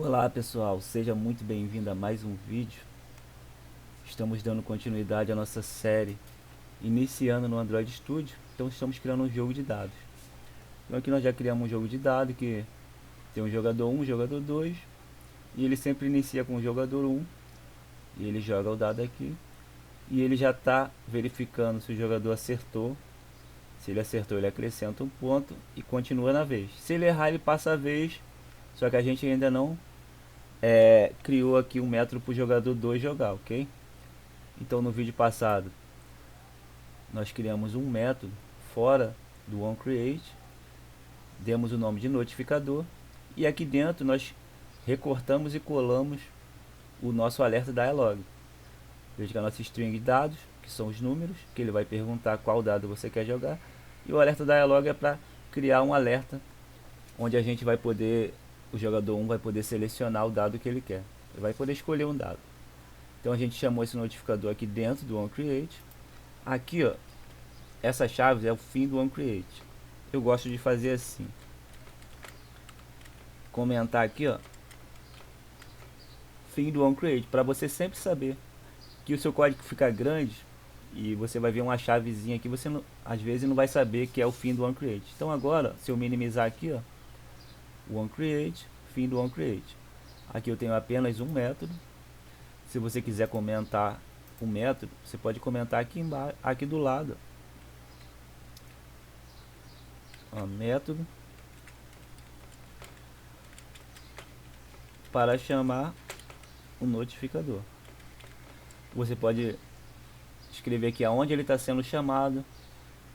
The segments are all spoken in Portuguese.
Olá pessoal, seja muito bem-vindo a mais um vídeo. Estamos dando continuidade à nossa série iniciando no Android Studio. Então estamos criando um jogo de dados. Então aqui nós já criamos um jogo de dados que tem um jogador 1, um jogador 2, e ele sempre inicia com o jogador 1 e ele joga o dado aqui e ele já está verificando se o jogador acertou. Se ele acertou, ele acrescenta um ponto e continua na vez. Se ele errar, ele passa a vez, só que a gente ainda não criou aqui um método para o jogador 2 jogar, ok? Então no vídeo passado nós criamos um método fora do onCreate, demos o nome de notificador e aqui dentro nós recortamos e colamos o nosso alerta dialog. Veja que a nossa string de dados, que são os números, que ele vai perguntar qual dado você quer jogar, e o alerta dialog é para criar um alerta onde a gente vai poder, o jogador 1 vai poder selecionar o dado que ele quer. Ele vai poder escolher um dado. Então a gente chamou esse notificador aqui dentro do onCreate. Aqui, ó, essa chave é o fim do onCreate. Eu gosto de fazer assim. Comentar aqui, ó, fim do onCreate, para você sempre saber que o seu código fica grande e você vai ver uma chavezinha aqui, você não, às vezes não vai saber que é o fim do onCreate. Então agora, se eu minimizar aqui, ó, o onCreate, fim do onCreate. Aqui eu tenho apenas um método. Se você quiser comentar o método, você pode comentar aqui embaixo, aqui do lado. Ó, método para chamar o notificador. Você pode escrever aqui aonde ele está sendo chamado,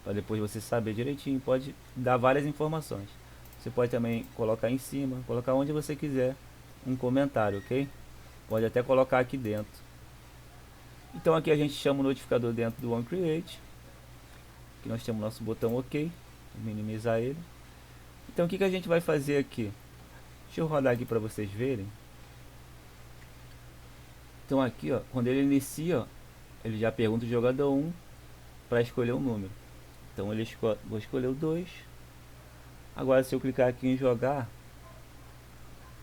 para depois você saber direitinho. Pode dar várias informações. Você pode também colocar em cima, colocar onde você quiser um comentário, ok? Pode até colocar aqui dentro. Então aqui a gente chama o notificador dentro do onCreate. Aqui nós temos nosso botão OK, vou minimizar ele. Então o que a gente vai fazer aqui? Deixa eu rodar aqui para vocês verem. Então aqui, ó, quando ele inicia, ó, ele já pergunta o jogador 1 para escolher um número. Então vou escolher o 2. Agora se eu clicar aqui em jogar,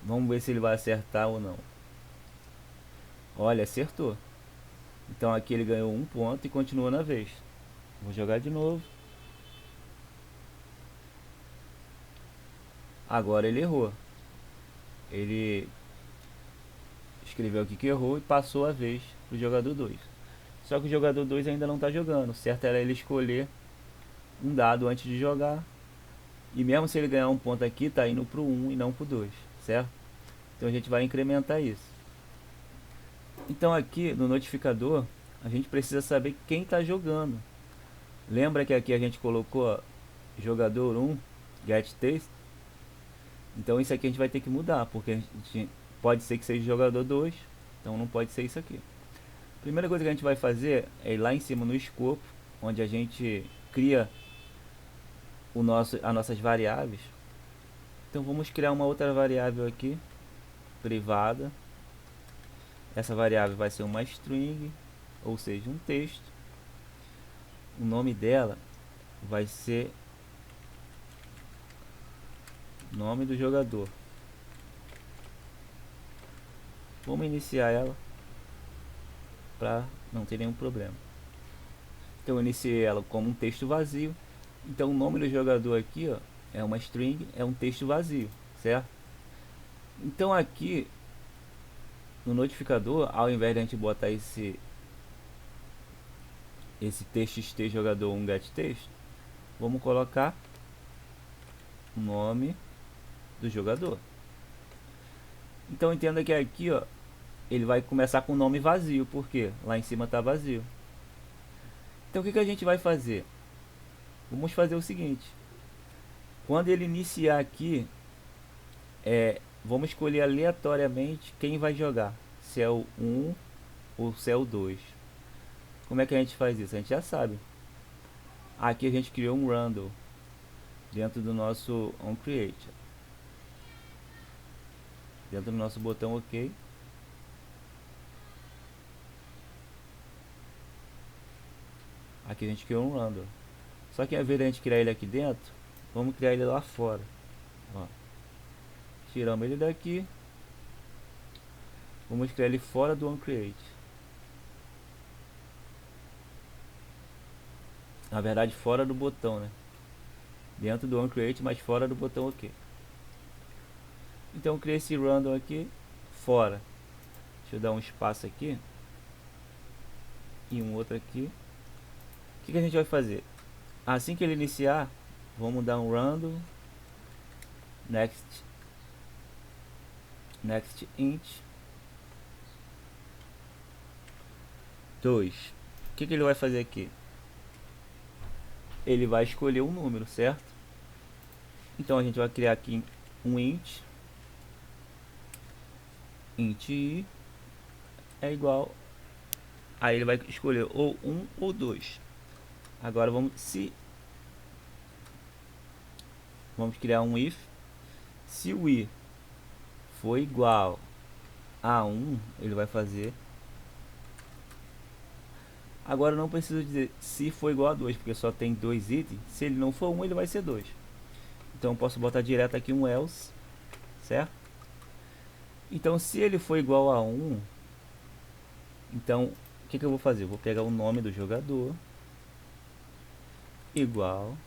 vamos ver se ele vai acertar ou não. Olha, acertou. Então aqui ele ganhou um ponto e continua na vez. Vou jogar de novo. Agora ele errou. Ele escreveu aqui que errou e passou a vez para o jogador 2. Só que o jogador 2 ainda não está jogando. Certo era ele escolher um dado antes de jogar. E mesmo se ele ganhar um ponto aqui, está indo para o 1 e não para o 2, certo? Então a gente vai incrementar isso. Então aqui no notificador, a gente precisa saber quem está jogando. Lembra que aqui a gente colocou, ó, jogador 1, getText? Então isso aqui a gente vai ter que mudar, porque a gente pode ser que seja jogador 2, então não pode ser isso aqui. Primeira coisa que a gente vai fazer é ir lá em cima no escopo, onde a gente cria as nossas variáveis. Então vamos criar uma outra variável aqui, privada. Essa variável vai ser uma string, ou seja, um texto. O nome dela vai ser nome do jogador. Vamos iniciar ela para não ter nenhum problema. Então eu iniciei ela como um texto vazio. Então o nome do jogador aqui, ó, é uma string, é um texto vazio, certo? Então aqui no notificador, ao invés de a gente botar esse txt jogador 1 getText, vamos colocar o nome do jogador. Então entenda que aqui, ó, ele vai começar com o nome vazio, porque lá em cima está vazio. Então o que a gente vai fazer? Vamos fazer o seguinte: quando ele iniciar aqui, vamos escolher aleatoriamente quem vai jogar, se é o 1 ou se é o 2. Como é que a gente faz isso? A gente já sabe. Aqui a gente criou um random dentro do nosso onCreate, dentro do nosso botão OK. Aqui a gente criou um random. Só que ao invés de a gente criar ele aqui dentro, vamos criar ele lá fora. Ó. Tiramos ele daqui Vamos criar ele fora do onCreate. Na verdade, fora do botão, né? Dentro do onCreate, mas fora do botão OK. Então, criei esse random aqui fora. Deixa eu dar um espaço aqui e um outro aqui. O que a gente vai fazer? Assim que ele iniciar, vamos dar um random next int 2. O que ele vai fazer aqui? Ele vai escolher um número, certo? Então a gente vai criar aqui um int i é igual, aí ele vai escolher ou 1 ou 2. Agora vamos criar um if. Se o i for igual a 1, ele vai fazer. Agora não preciso dizer se for igual a 2, porque só tem 2 itens. Se ele não for 1, ele vai ser 2. Então eu posso botar direto aqui um else, certo? Então se ele for igual a 1, então o que eu vou fazer? Eu vou pegar o nome do jogador igual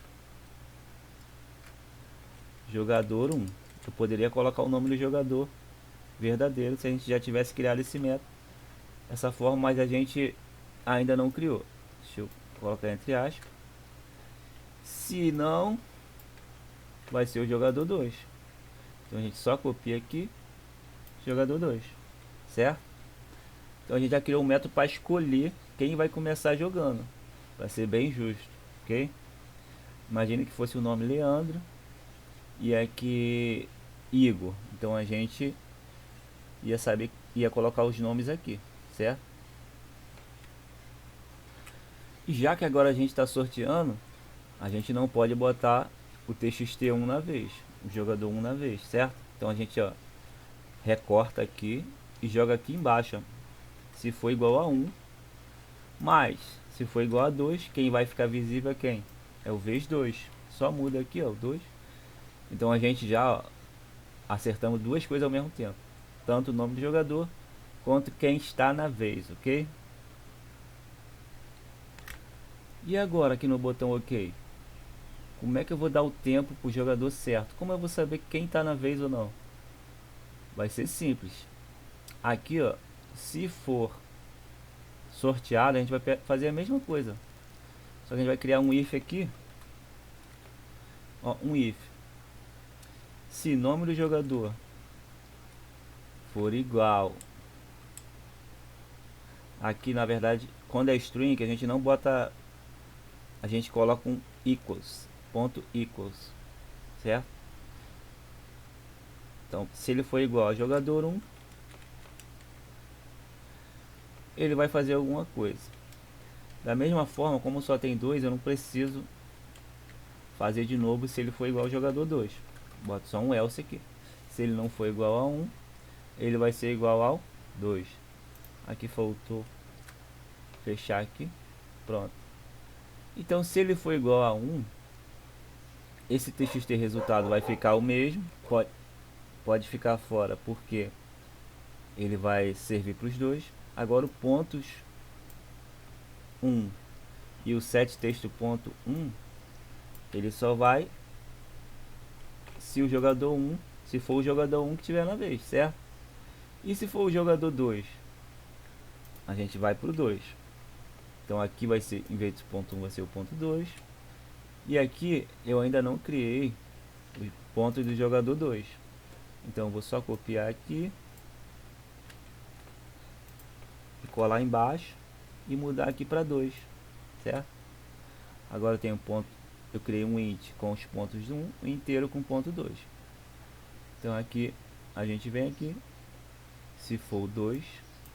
jogador 1. Eu poderia colocar o nome do jogador verdadeiro se a gente já tivesse criado esse método dessa forma, mas a gente ainda não criou. Deixa eu colocar entre aspas. Se não, vai ser o jogador 2. Então a gente só copia aqui jogador 2, certo? Então a gente já criou um método para escolher quem vai começar jogando, para ser bem justo, ok? Imagine que fosse o nome Leandro e aqui Igor. Então a gente ia colocar os nomes aqui, certo? E já que agora a gente está sorteando, a gente não pode botar o TXT1 na vez, o jogador 1 na vez, certo? Então a gente recorta aqui e joga aqui embaixo, se for igual a 1, mas se for igual a 2, quem vai ficar visível é quem? É o vez 2. Só muda aqui, ó, o 2. Então a gente já acertamos duas coisas ao mesmo tempo, tanto o nome do jogador quanto quem está na vez, ok? E agora aqui no botão OK, como é que eu vou dar o tempo para o jogador certo? Como eu vou saber quem está na vez ou não? Vai ser simples. Aqui, ó, se for sorteado, a gente vai fazer a mesma coisa. Só que a gente vai criar um if aqui. Ó, um if. Se nome do jogador for igual. Aqui, na verdade, quando é string, a gente não bota. A gente coloca um equals. Ponto equals. Certo? Então, se ele for igual a jogador 1, ele vai fazer alguma coisa. Da mesma forma, como só tem 2, eu não preciso fazer de novo se ele for igual ao jogador 2. Boto só um else aqui. Se ele não for igual a 1, ele vai ser igual ao 2. Aqui faltou fechar aqui. Pronto. Então, se ele for igual a 1, esse txt resultado vai ficar o mesmo. Pode ficar fora porque ele vai servir para os dois. Agora o pontos 1 e o setTexto.1, ele só vai se o jogador 1, se for o jogador 1 que tiver na vez, certo? E se for o jogador 2, a gente vai para o 2. Então aqui vai ser, em vez de ponto 1, vai ser o ponto 2. E aqui eu ainda não criei o ponto do jogador 2. Então eu vou só copiar aqui e colar embaixo e mudar aqui para 2, certo? Agora eu tenho ponto, eu criei um int com os pontos 1 e inteiro com ponto 2. Então aqui a gente vem aqui, se for o 2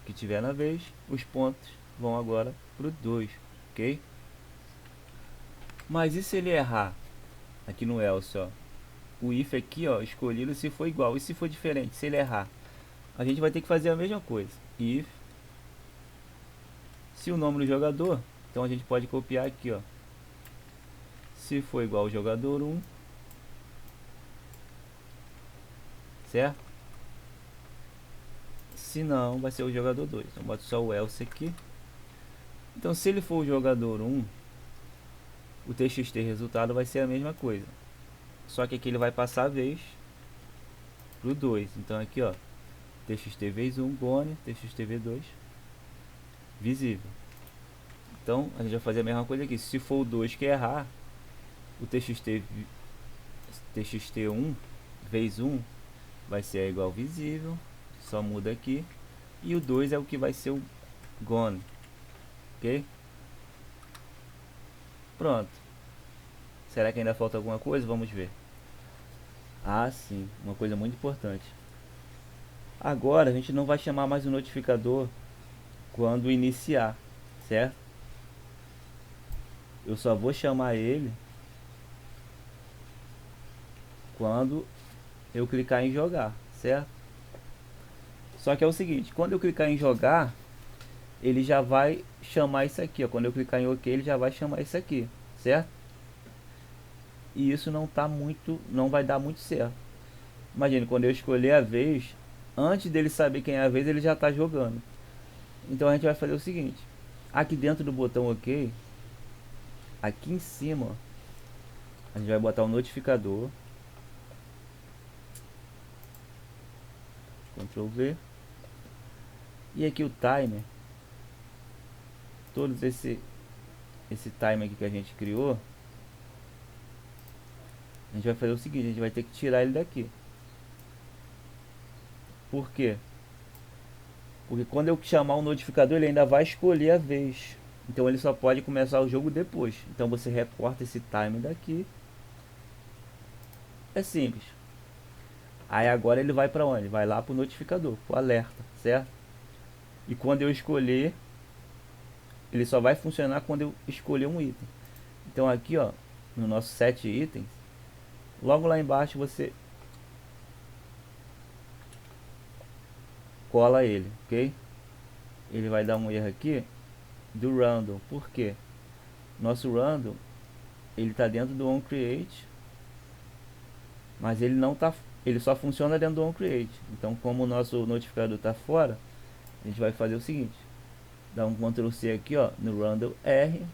que tiver na vez, os pontos vão agora para o 2, ok? Mas e se ele errar? Aqui no else, ó, o if aqui, ó, escolhido se for igual, e se for diferente, se ele errar, a gente vai ter que fazer a mesma coisa. If, se o nome do jogador, então a gente pode copiar aqui, ó, se for igual ao jogador 1, certo? Se não, vai ser o jogador 2. Então boto só o else aqui. Então se ele for o jogador 1, o txt resultado vai ser a mesma coisa. Só que aqui ele vai passar a vez pro 2. Então aqui, ó, txt vez 1 gone, txt v2 visível. Então a gente vai fazer a mesma coisa aqui. Se for o 2 que errar, o txt1 vez 1 vai ser igual visível, só muda aqui. E o 2 é o que vai ser o gone, ok? Pronto. Será que ainda falta alguma coisa? Vamos ver. Ah, sim, uma coisa muito importante. Agora a gente não vai chamar mais o notificador quando iniciar, certo? Eu só vou chamar ele quando eu clicar em jogar, certo? Só que é o seguinte, quando eu clicar em jogar, ele já vai chamar isso aqui, ó. Quando eu clicar em OK, ele já vai chamar isso aqui, certo? E isso não vai dar muito certo. Imagine, quando eu escolher a vez, antes dele saber quem é a vez, ele já está jogando. Então a gente vai fazer o seguinte, aqui dentro do botão OK, aqui em cima, ó, a gente vai botar o notificador, Ctrl V, e aqui o timer, todos esse timer aqui que a gente criou, a gente vai fazer o seguinte, a gente vai ter que tirar ele daqui. Por quê? Porque quando eu chamar o notificador, ele ainda vai escolher a vez. Então ele só pode começar o jogo depois. Então você recorta esse timer daqui. É simples. Aí agora ele vai para onde? Vai lá para o notificador, para o alerta, certo? E quando eu escolher, ele só vai funcionar quando eu escolher um item. Então aqui, ó, no nosso set itens, logo lá embaixo você cola ele, ok? Ele vai dar um erro aqui do random. Por quê? Nosso random, ele está dentro do onCreate, mas ele só funciona dentro do onCreate. Então, como o nosso notificador está fora, a gente vai fazer o seguinte, dá um Ctrl C aqui, ó, no random R,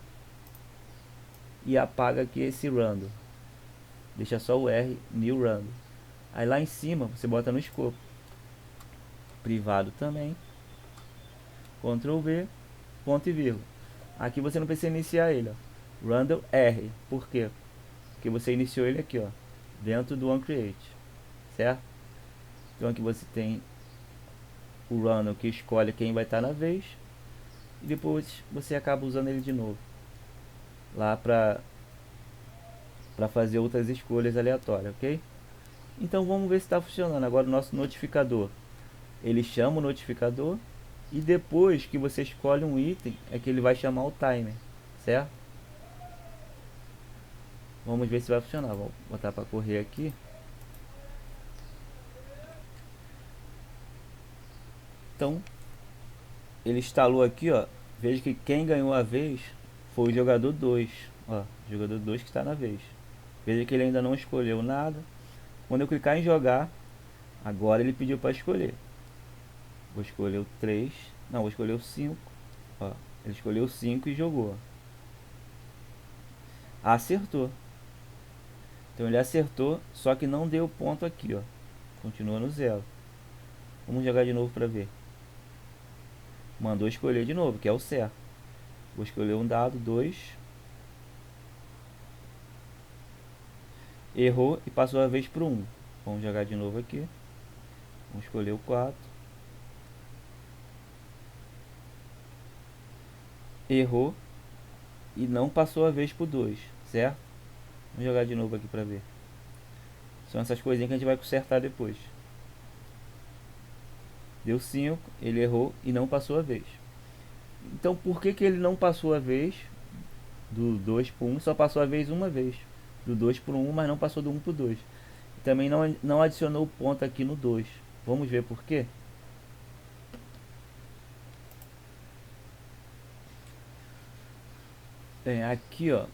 e apaga aqui esse random, deixa só o R, new random. Aí lá em cima você bota no escopo, privado também, Ctrl V, ponto e vírgula. Aqui você não precisa iniciar ele, ó, random R. Por quê? Porque você iniciou ele aqui, ó, dentro do onCreate, certo? Então aqui você tem o random que escolhe quem vai estar na vez, e depois você acaba usando ele de novo lá para fazer outras escolhas aleatórias, ok? Então vamos ver se está funcionando. Agora o nosso notificador, ele chama o notificador, e depois que você escolhe um item é que ele vai chamar o timer, certo? Vamos ver se vai funcionar. Vou botar para correr aqui. Então ele instalou aqui, ó. Veja que quem ganhou a vez foi o jogador 2, ó, o jogador 2 que está na vez. Veja que ele ainda não escolheu nada. Quando eu clicar em jogar, agora ele pediu para escolher. Vou escolher o 3, não, vou escolher o 5, ó. Ele escolheu o 5 e jogou. Acertou. Então ele acertou, só que não deu ponto aqui, ó. Continua no 0. Vamos jogar de novo para ver. Mandou escolher de novo, que é o certo. Vou escolher um dado, 2. Errou e passou a vez para o 1. Vamos jogar de novo aqui. Vamos escolher o 4. Errou e não passou a vez para o 2, certo? Vamos jogar de novo aqui para ver. São essas coisinhas que a gente vai consertar depois. Deu 5, ele errou e não passou a vez. Então por que ele não passou a vez do 2 para 1, só passou a vez uma vez? Do 2 para 1, mas não passou do 1 para o 2. Também não adicionou o ponto aqui no 2. Vamos ver por quê? Bem, aqui, ó,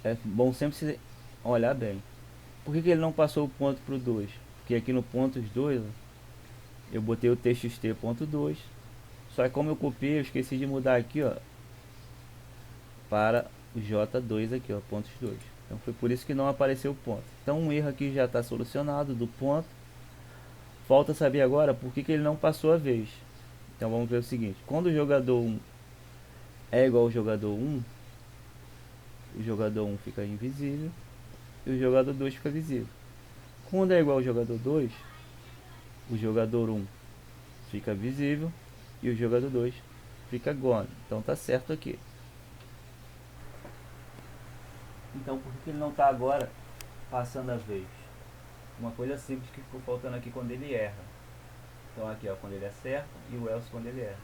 é bom sempre se olhar bem. Por que ele não passou o ponto para o 2? Porque aqui no ponto 2, eu botei o txt.2, só que como eu copiei, eu esqueci de mudar aqui, ó, para o J2 aqui, ó, pontos 2. Então foi por isso que não apareceu o ponto. Então um erro aqui já está solucionado do ponto. Falta saber agora por que ele não passou a vez. Então vamos ver o seguinte: quando o jogador 1 é igual ao jogador 1, o jogador 1 fica invisível e o jogador 2 fica visível. Quando é igual ao jogador 2, o jogador 1 fica visível e o jogador 2 fica gone. Então tá certo aqui. Então por que ele não está agora passando a vez? Uma coisa simples que ficou faltando aqui quando ele erra. Então aqui, ó, quando ele acerta e o else quando ele erra.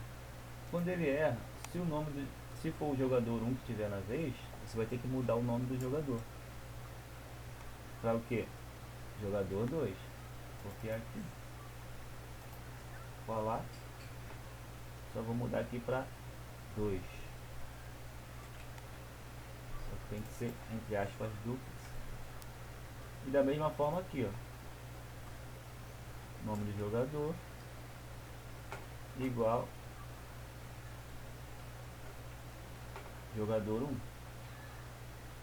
Quando ele erra, se for o jogador 1 que estiver na vez, você vai ter que mudar o nome do jogador. Para o que? Jogador 2. Copiar aqui. Colar. Só vou mudar aqui para 2. Só que tem que ser, entre aspas, duplas. E da mesma forma aqui, ó. Nome do jogador igual jogador 1.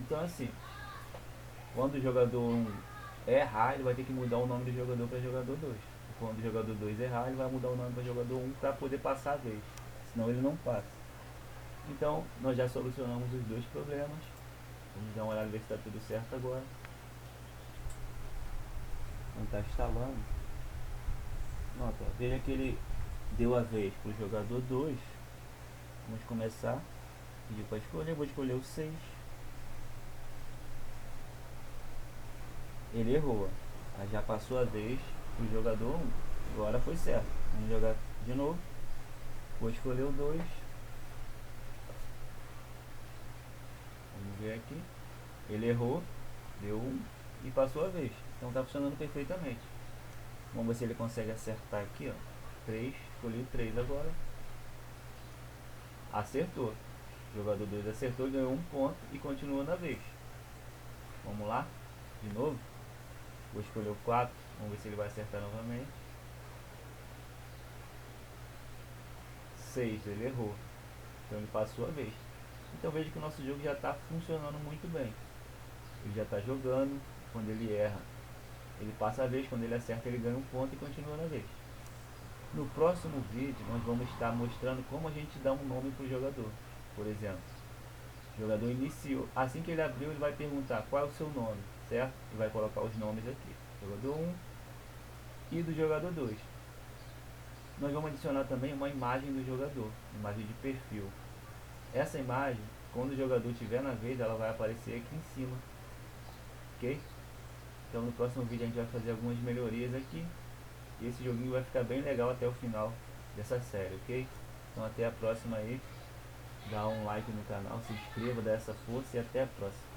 Então assim, quando o jogador 1 errar, ele vai ter que mudar o nome do jogador para jogador 2. Quando o jogador 2 errar, ele vai mudar o nome para jogador 1 para poder passar a vez. Senão ele não passa. Então, nós já solucionamos os dois problemas. Vamos dar uma olhada ver se está tudo certo agora. Não está instalando. Nota, veja que ele deu a vez para o jogador 2. Vamos começar. Pedir para escolher, vou escolher o 6. Ele errou. Aí já passou a vez para o jogador 1. Agora foi certo. Vamos jogar de novo. Vou escolher o 2. Vamos ver aqui. Ele errou, deu 1 e passou a vez. Então está funcionando perfeitamente. Vamos ver se ele consegue acertar aqui, ó. 3, escolhi 3 agora. Acertou. O jogador 2 acertou, ganhou 1 ponto e continua na vez. Vamos lá, de novo. Vou escolher o 4, vamos ver se ele vai acertar novamente. 6, ele errou. Então ele passou a vez. Então veja que o nosso jogo já está funcionando muito bem. Ele já está jogando, quando ele erra, ele passa a vez, quando ele acerta ele ganha 1 ponto e continua na vez. No próximo vídeo nós vamos estar mostrando como a gente dá um nome para o jogador. Por exemplo, o jogador iniciou, assim que ele abriu ele vai perguntar qual é o seu nome, certo? E vai colocar os nomes aqui, jogador 1 e do jogador 2. Nós vamos adicionar também uma imagem do jogador, imagem de perfil. Essa imagem, quando o jogador estiver na vez, ela vai aparecer aqui em cima, ok? Então no próximo vídeo a gente vai fazer algumas melhorias aqui. E esse joguinho vai ficar bem legal até o final dessa série, ok? Então até a próxima aí. Dá um like no canal, se inscreva, dá essa força e até a próxima.